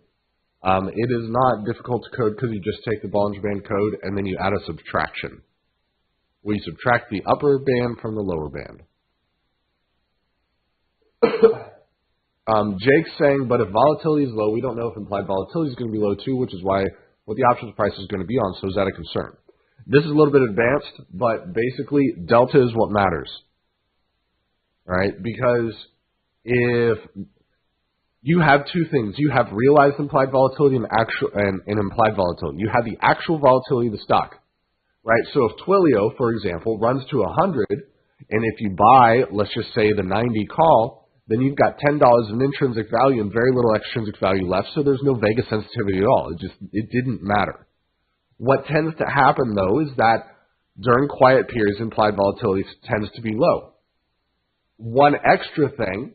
It is not difficult to code because you just take the Bollinger Band code and then you add a subtraction. We subtract the upper band from the lower band. Jake's saying, but if volatility is low, we don't know if implied volatility is going to be low too, which is why what the options price is going to be on. So is that a concern? This is a little bit advanced, but basically delta is what matters. Right? Because if you have two things, you have realized implied volatility and implied volatility. You have the actual volatility of the stock, right? So if Twilio, for example, runs to 100, and if you buy, let's just say the 90 call, then you've got $10 of intrinsic value and very little extrinsic value left, so there's no Vega sensitivity at all. It didn't matter. What tends to happen, though, is that during quiet periods, implied volatility tends to be low. One extra thing,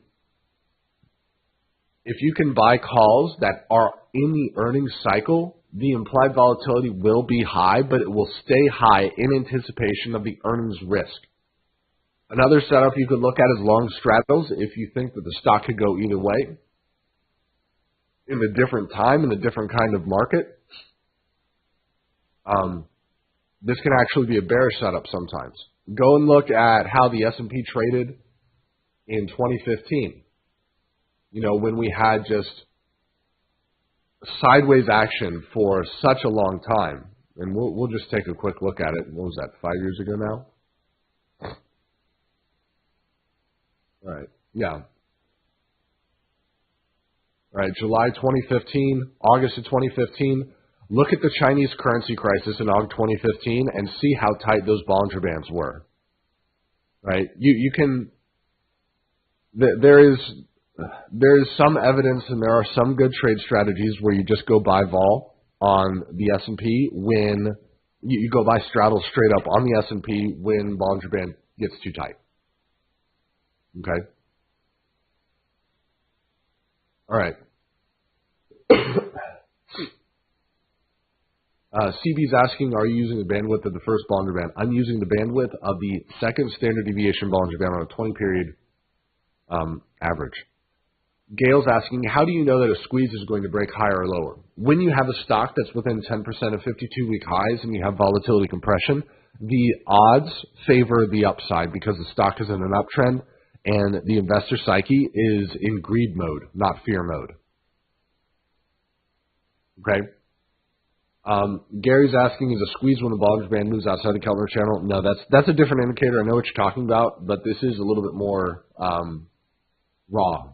if you can buy calls that are in the earnings cycle, the implied volatility will be high, but it will stay high in anticipation of the earnings risk. Another setup you could look at is long straddles if you think that the stock could go either way in a different time, in a different kind of market. This can actually be a bearish setup sometimes. Go and look at how the S&P traded in 2015. You know, when we had just sideways action for such a long time. And we'll just take a quick look at it. What was that, 5 years ago now? All right, yeah. All right, July 2015, August of 2015. Look at the Chinese currency crisis in August 2015 and see how tight those Bollinger Bands were. Right? You can, there is some evidence and there are some good trade strategies where you just go buy vol on the S&P when you go buy straddle straight up on the S&P when Bollinger Band gets too tight. Okay? All right. CB's asking, are you using the bandwidth of the first Bollinger Band? I'm using the bandwidth of the second standard deviation Bollinger Band on a 20-period average. Gail's asking, how do you know that a squeeze is going to break higher or lower? When you have a stock that's within 10% of 52-week highs and you have volatility compression, the odds favor the upside because the stock is in an uptrend and the investor psyche is in greed mode, not fear mode. Okay? Gary's asking, is a squeeze when the Bollinger Band moves outside the Keltner channel? No, that's a different indicator. I know what you're talking about, but this is a little bit more raw.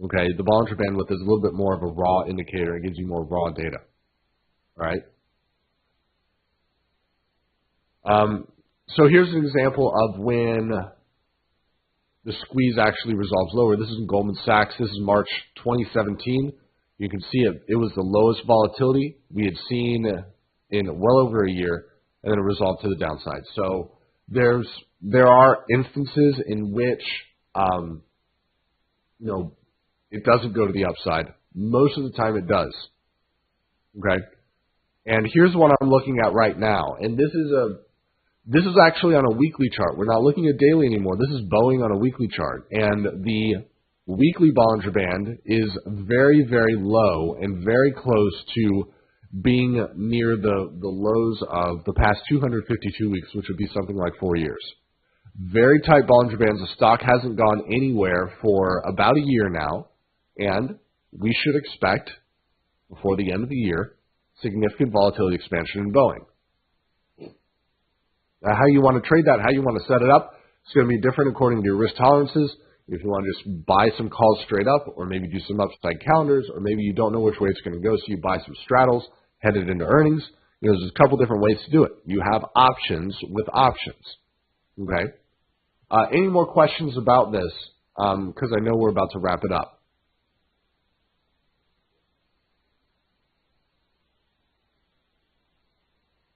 Okay, the Bollinger Bandwidth is a little bit more of a raw indicator. It gives you more raw data. All right. So here's an example of when the squeeze actually resolves lower. This is in Goldman Sachs. This is March 2017. You can see it was the lowest volatility we had seen in well over a year, and then it resolved to the downside. So there are instances in which it doesn't go to the upside. Most of the time it does. Okay? And here's what I'm looking at right now. And this is actually on a weekly chart. We're not looking at daily anymore. This is Boeing on a weekly chart. And the weekly Bollinger Band is very, very low and very close to being near the lows of the past 252 weeks, which would be something like 4 years. Very tight Bollinger Bands. The stock hasn't gone anywhere for about a year now, and we should expect, before the end of the year, significant volatility expansion in Boeing. Now, how you want to trade that, how you want to set it up, it's going to be different according to your risk tolerances. If you want to just buy some calls straight up, or maybe do some upside calendars, or maybe you don't know which way it's going to go, so you buy some straddles, head it into earnings. There's a couple different ways to do it. You have options with options. Okay? Any more questions about this? Because I know we're about to wrap it up.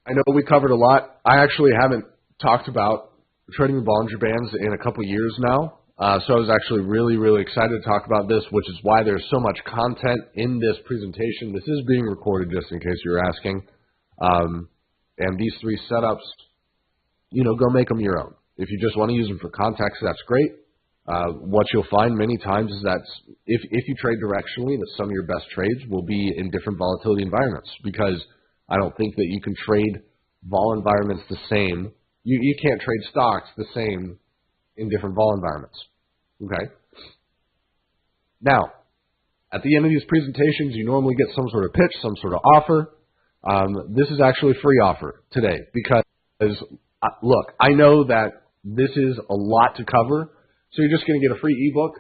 I know we covered a lot. I actually haven't talked about trading the Bollinger Bands in a couple years now. So I was actually really, really excited to talk about this, which is why there's so much content in this presentation. This is being recorded just in case you're asking. And these three setups, go make them your own. If you just want to use them for context, that's great. What you'll find many times is that if you trade directionally, that some of your best trades will be in different volatility environments, because I don't think that you can trade vol environments the same. You can't trade stocks the same in different vol environments. Okay? Now, at the end of these presentations, you normally get some sort of pitch, some sort of offer. This is actually a free offer today because, look, I know that this is a lot to cover, so you're just going to get a free ebook.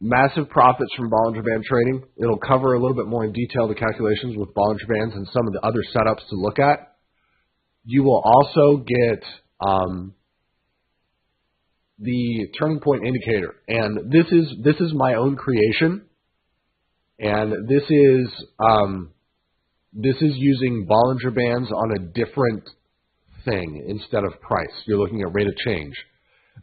Massive profits from Bollinger Band trading. It'll cover a little bit more in detail the calculations with Bollinger Bands and some of the other setups to look at. You will also get the turning point indicator, and this is my own creation, and this is using Bollinger Bands on a different thing instead of price. You're looking at rate of change.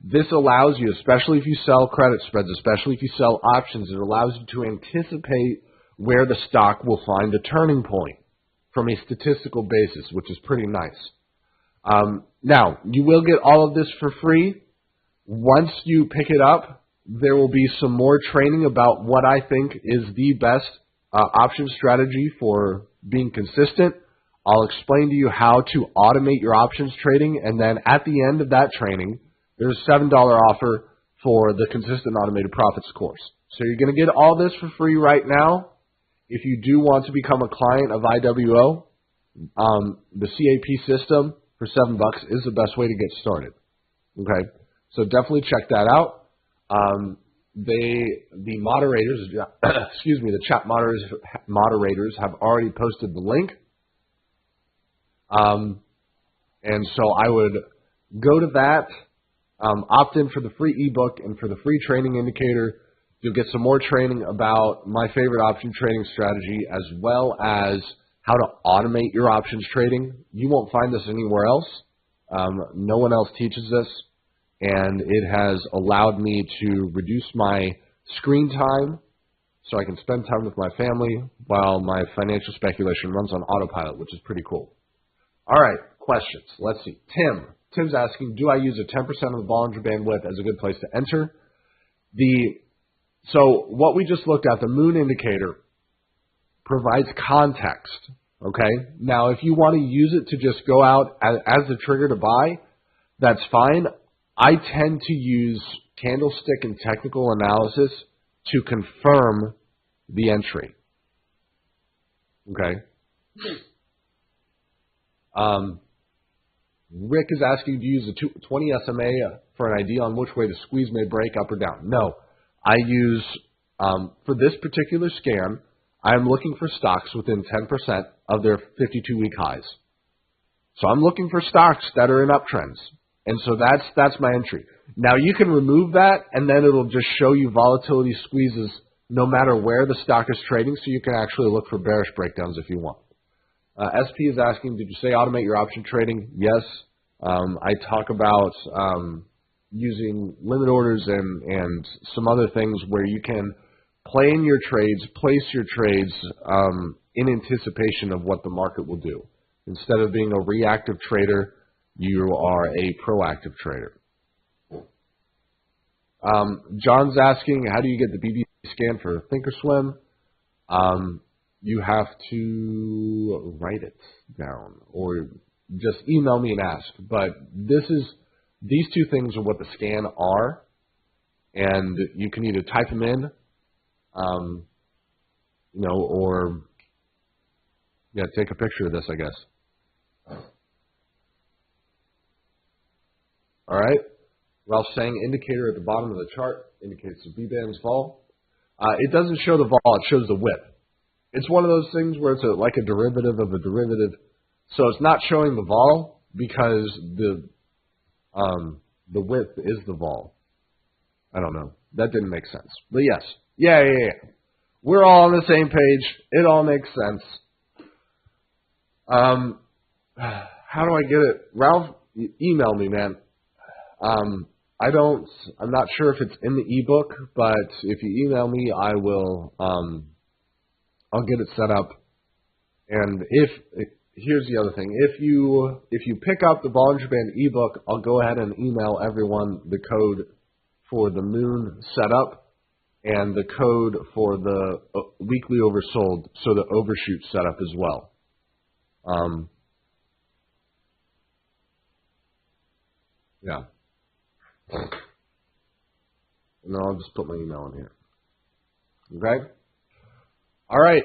This allows you, especially if you sell credit spreads, especially if you sell options, it allows you to anticipate where the stock will find a turning point from a statistical basis, which is pretty nice. Now, you will get all of this for free. Once you pick it up, there will be some more training about what I think is the best option strategy for being consistent. I'll explain to you how to automate your options trading, and then at the end of that training, there's a $7 offer for the Consistent Automated Profits course. So you're going to get all this for free right now. If you do want to become a client of IWO, the CAP system for $7 is the best way to get started. Okay, so definitely check that out. The moderators, excuse me, the chat moderators have already posted the link. And so I would go to that, opt in for the free ebook and for the free training indicator. You'll get some more training about my favorite option trading strategy, as well as how to automate your options trading. You won't find this anywhere else. No one else teaches this, and it has allowed me to reduce my screen time so I can spend time with my family while my financial speculation runs on autopilot, which is pretty cool. All right, questions. Let's see. Tim's asking, do I use a 10% of the Bollinger Band width as a good place to enter? So what we just looked at, the moon indicator, provides context, okay? Now, if you want to use it to just go out as a trigger to buy, that's fine. I tend to use candlestick and technical analysis to confirm the entry, okay? Rick is asking, do you use a 20 SMA for an idea on which way the squeeze may break up or down? No. I use, for this particular scan, I'm looking for stocks within 10% of their 52-week highs. So I'm looking for stocks that are in uptrends. And so that's my entry. Now you can remove that, and then it'll just show you volatility squeezes no matter where the stock is trading, so you can actually look for bearish breakdowns if you want. SP is asking, did you say automate your option trading? Yes. I talk about using limit orders and some other things where you can plan your trades, place your trades in anticipation of what the market will do. Instead of being a reactive trader, you are a proactive trader. John's asking, how do you get the BB scan for Thinkorswim? You have to write it down or just email me and ask. But these two things are what the scan are, and you can either type them in, or take a picture of this, I guess. All right. Ralph saying indicator at the bottom of the chart indicates the B-band's fall. It doesn't show the vol, it shows the width. It's one of those things where it's like a derivative of a derivative. So it's not showing the vol because the width is the vol. I don't know. That didn't make sense. But yes. Yeah. We're all on the same page. It all makes sense. How do I get it? Ralph, email me, man. I'm not sure if it's in the ebook, but if you email me, I will, I'll get it set up. And here's the other thing. If you pick up the Bollinger Band ebook, I'll go ahead and email everyone the code for the moon setup and the code for the weekly oversold, so the overshoot setup as well. Yeah. And then I'll just put my email in here. Okay? All right.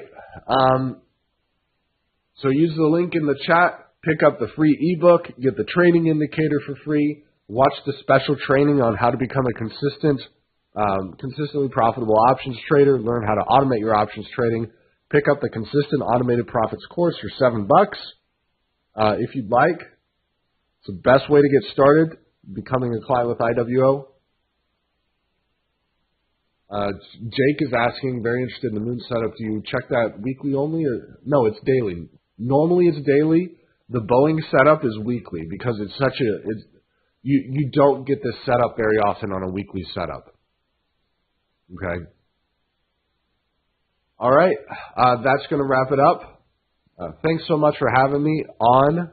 So use the link in the chat, pick up the free ebook, get the trading indicator for free, watch the special training on how to become a consistently profitable options trader, learn how to automate your options trading, pick up the Consistent Automated Profits course for $7 if you'd like. It's the best way to get started becoming a client with IWO. Jake is asking, very interested in the moon setup. Do you check that weekly only? Or no, it's daily. Normally it's daily. The Boeing setup is weekly because it's such you don't get this setup very often on a weekly setup. Okay. All right. That's going to wrap it up. Thanks so much for having me on